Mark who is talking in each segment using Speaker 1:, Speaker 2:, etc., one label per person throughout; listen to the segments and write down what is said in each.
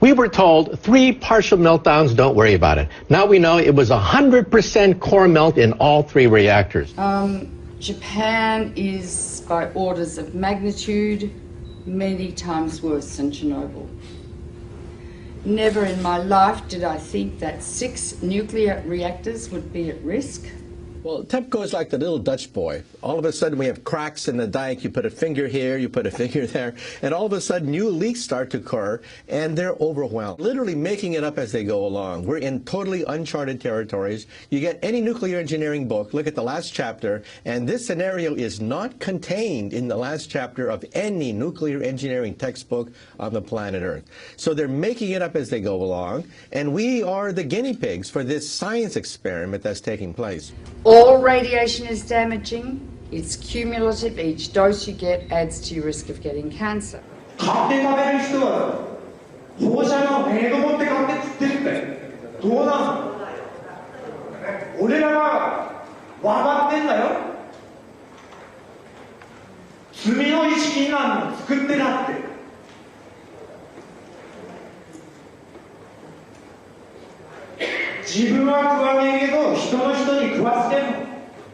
Speaker 1: We were told 3 partial meltdowns, don't worry about it. Now we know it was 100% core melt in all 3 reactors.
Speaker 2: Japan is, by orders of magnitude, many times worse than Chernobyl. Never in my life did I think that 6 nuclear reactors would be at risk.
Speaker 3: Well, TEPCO is like the little Dutch boy. All of a sudden we have cracks in the dike. You put a finger here, you put a finger there, and all of a sudden new leaks start to occur, and they're overwhelmed. Literally making it up as they go along. We're in totally uncharted territories. You get any nuclear engineering book, look at the last chapter, and this scenario is not contained in the last chapter of any nuclear engineering textbook on the planet Earth. So they're making it up as they go along, and we are the guinea pigs for this science experiment that's taking place.
Speaker 2: All radiation is damaging. It's cumulative. Each dose you get adds to your risk of getting cancer.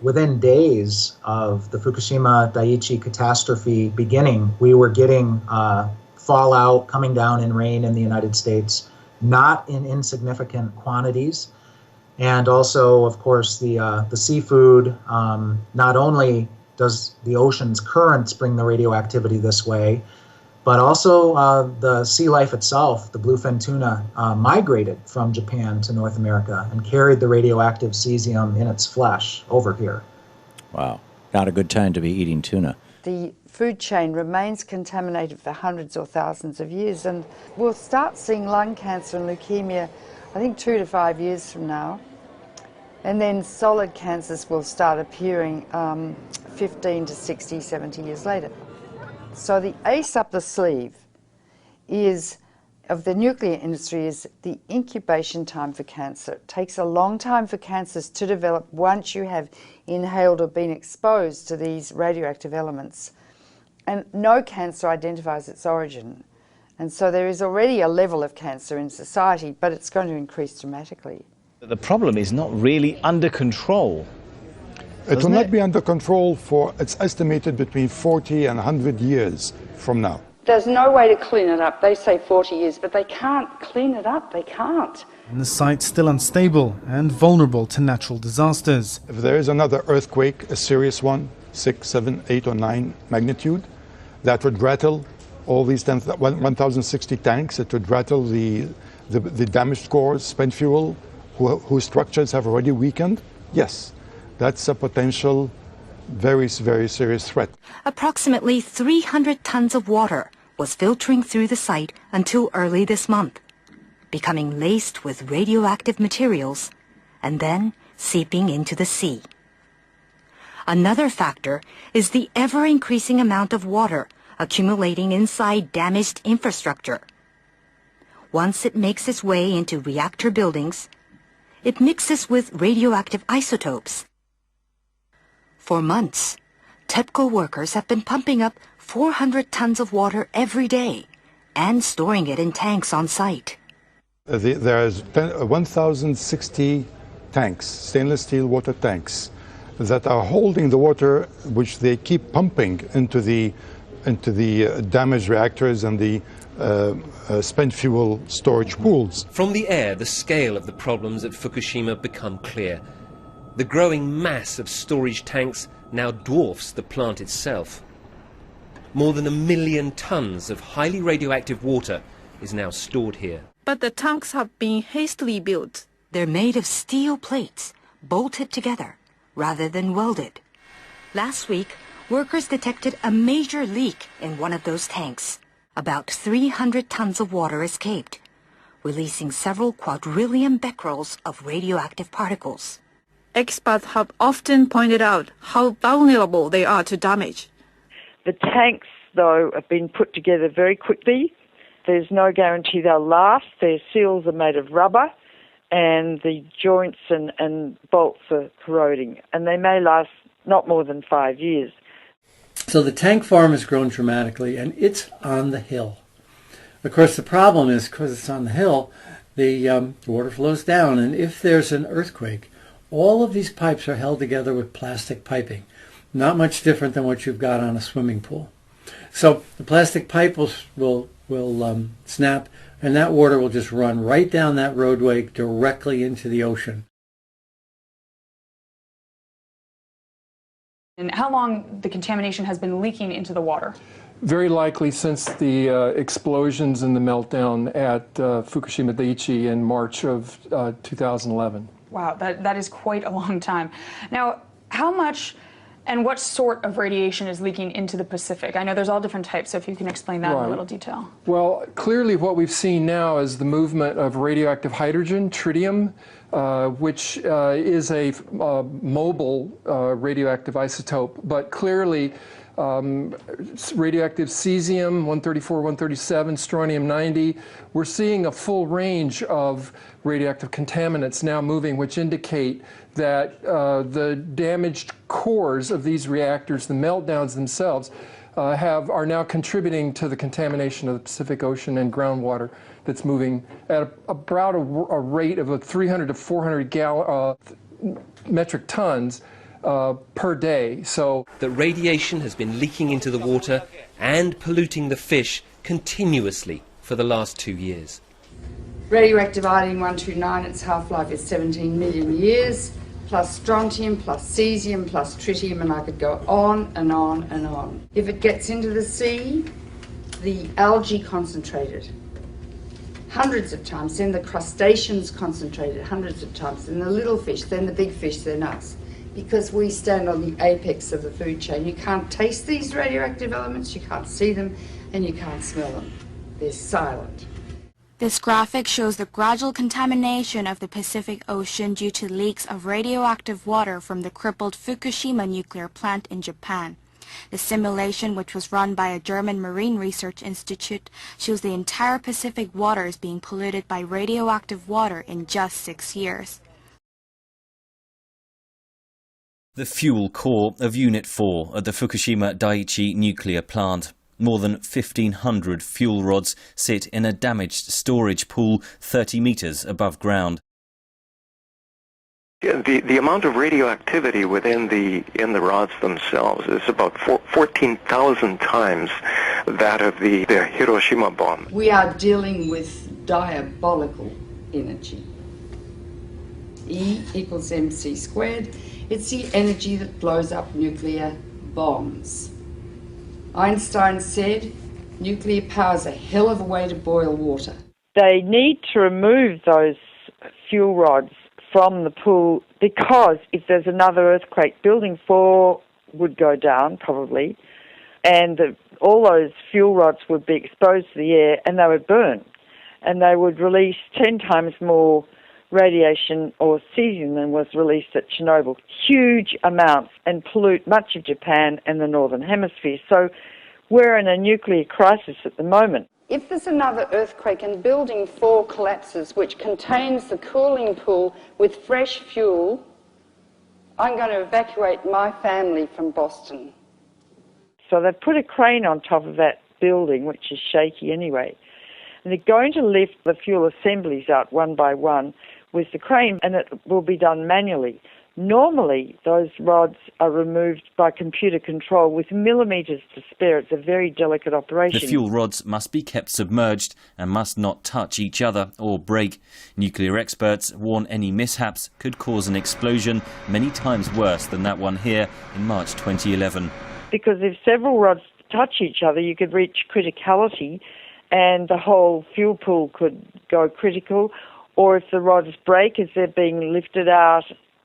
Speaker 4: Within days of the Fukushima Daiichi catastrophe beginning, we were getting fallout coming down in rain in the United States, not in insignificant quantities. And also, of course, the seafood, not only does the ocean's currents bring the radioactivity this way, but also the sea life itself, the bluefin tuna, migrated from Japan to North America and carried the radioactive cesium in its flesh over here.
Speaker 5: Wow, not a good time to be eating tuna.
Speaker 2: The food chain remains contaminated for hundreds or thousands of years, and we'll start seeing lung cancer and leukemia, I think 2 to 5 years from now. And then solid cancers will start appearing 15 to 60, 70 years later. So the ace up the sleeve of the nuclear industry is the incubation time for cancer. It takes a long time for cancers to develop once you have inhaled or been exposed to these radioactive elements. And no cancer identifies its origin. And so there is already a level of cancer in society, but it's going to increase dramatically.
Speaker 6: The problem is not really under control.
Speaker 7: It will not be under control for, it's estimated, between 40 and 100 years from now.
Speaker 2: There's no way to clean it up. They say 40 years, but they can't clean it up. They can't.
Speaker 8: And the site's still unstable and vulnerable to natural disasters.
Speaker 7: If there is another earthquake, a serious one, 6, 7, 8 or 9 magnitude, that would rattle all these 1,060 tanks. It would rattle the damaged cores, spent fuel, whose structures have already weakened. Yes. That's a potential very, very serious threat.
Speaker 9: Approximately 300 tons of water was filtering through the site until early this month, becoming laced with radioactive materials and then seeping into the sea. Another factor is the ever-increasing amount of water accumulating inside damaged infrastructure. Once it makes its way into reactor buildings, it mixes with radioactive isotopes. For months, TEPCO workers have been pumping up 400 tons of water every day and storing it in tanks on site.
Speaker 7: There's 1,060 tanks, stainless steel water tanks, that are holding the water which they keep pumping into the damaged reactors and the spent fuel storage pools.
Speaker 10: From the air, the scale of the problems at Fukushima become clear. The growing mass of storage tanks now dwarfs the plant itself. More than 1 million tons of highly radioactive water is now stored here.
Speaker 11: But the tanks have been hastily built.
Speaker 9: They're made of steel plates, bolted together, rather than welded. Last week, workers detected a major leak in one of those tanks. About 300 tons of water escaped, releasing several quadrillion becquerels of radioactive particles.
Speaker 11: Experts have often pointed out how vulnerable they are to damage.
Speaker 12: The tanks, though, have been put together very quickly. There's no guarantee they'll last. Their seals are made of rubber, and the joints and bolts are corroding, and they may last not more than 5 years.
Speaker 13: So the tank farm has grown dramatically, and it's on the hill. Of course, the problem is because it's on the hill, the water flows down, and if there's an earthquake, all of these pipes are held together with plastic piping, not much different than what you've got on a swimming pool. So the plastic pipe will snap, and that water will just run right down that roadway directly into the ocean.
Speaker 14: And how long the contamination has been leaking into the water?
Speaker 15: Very likely since the explosions and the meltdown at Fukushima Daiichi in March of 2011.
Speaker 14: Wow, that is quite a long time. Now, how much and what sort of radiation is leaking into the Pacific? I know there's all different types, so if you can explain that in a little detail.
Speaker 15: Well, clearly what we've seen now is the movement of radioactive hydrogen, tritium, which is a mobile radioactive isotope, but clearly radioactive cesium, 134, 137, strontium-90. We're seeing a full range of radioactive contaminants now moving, which indicate that the damaged cores of these reactors, the meltdowns themselves, are now contributing to the contamination of the Pacific Ocean and groundwater that's moving at about a rate of 300 to 400 metric tons per day. So
Speaker 10: that radiation has been leaking into the water and polluting the fish continuously for the last 2 years.
Speaker 2: Radioactive iodine-129, its half-life is 17 million years, plus strontium, plus cesium, plus tritium, and I could go on and on and on. If it gets into the sea, the algae concentrated hundreds of times, then the crustaceans concentrated hundreds of times, then the little fish, then the big fish, then us. Because we stand on the apex of the food chain. You can't taste these radioactive elements, you can't see them, and you can't smell them. They're silent.
Speaker 16: This graphic shows the gradual contamination of the Pacific Ocean due to leaks of radioactive water from the crippled Fukushima nuclear plant in Japan. The simulation, which was run by a German marine research institute, shows the entire Pacific waters being polluted by radioactive water in just 6 years.
Speaker 17: The fuel core of Unit 4 at the Fukushima Daiichi nuclear plant. More than 1,500 fuel rods sit in a damaged storage pool 30 meters above ground.
Speaker 18: Yeah, the amount of radioactivity within the rods themselves is about 14,000 times that of the Hiroshima bomb.
Speaker 2: We are dealing with diabolical energy. E equals mc squared. It's the energy that blows up nuclear bombs. Einstein said, nuclear power's a hell of a way to boil water.
Speaker 12: They need to remove those fuel rods from the pool because if there's another earthquake, Building 4 would go down probably, and all those fuel rods would be exposed to the air and they would burn. And they would release 10 times more radiation or cesium than was released at Chernobyl, huge amounts, and pollute much of Japan and the Northern Hemisphere. So we're in a nuclear crisis at the moment.
Speaker 2: If there's another earthquake and Building 4 collapses, which contains the cooling pool with fresh fuel, I'm going to evacuate my family from Boston.
Speaker 12: So they've put a crane on top of that building, which is shaky anyway, and they're going to lift the fuel assemblies out one by one with the crane, and it will be done manually. Normally, those rods are removed by computer control with millimetres to spare. It's a very delicate operation.
Speaker 17: The fuel rods must be kept submerged and must not touch each other or break. Nuclear experts warn any mishaps could cause an explosion many times worse than that one here in March 2011.
Speaker 12: Because if several rods touch each other, you could reach criticality and the whole fuel pool could go critical. Or if the rods break as they're being lifted out,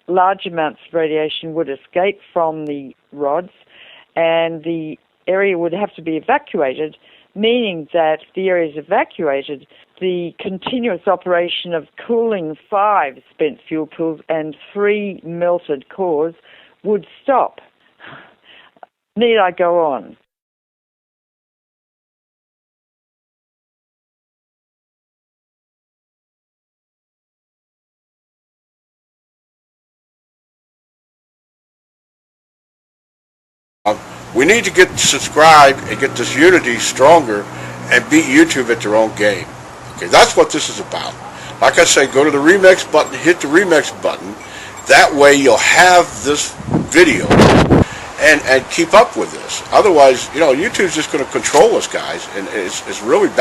Speaker 12: large amounts of radiation would escape from the rods and the area would have to be evacuated, meaning that if the area is evacuated, the continuous operation of cooling 5 spent fuel pools and 3 melted cores would stop. Need I go on?
Speaker 19: We need to get subscribed and get this unity stronger and beat YouTube at their own game. Okay, that's what this is about. Like I say, go to the remix button, hit the remix button. That way you'll have this video and keep up with this. Otherwise, you know, YouTube's just going to control us, guys, and it's really bad.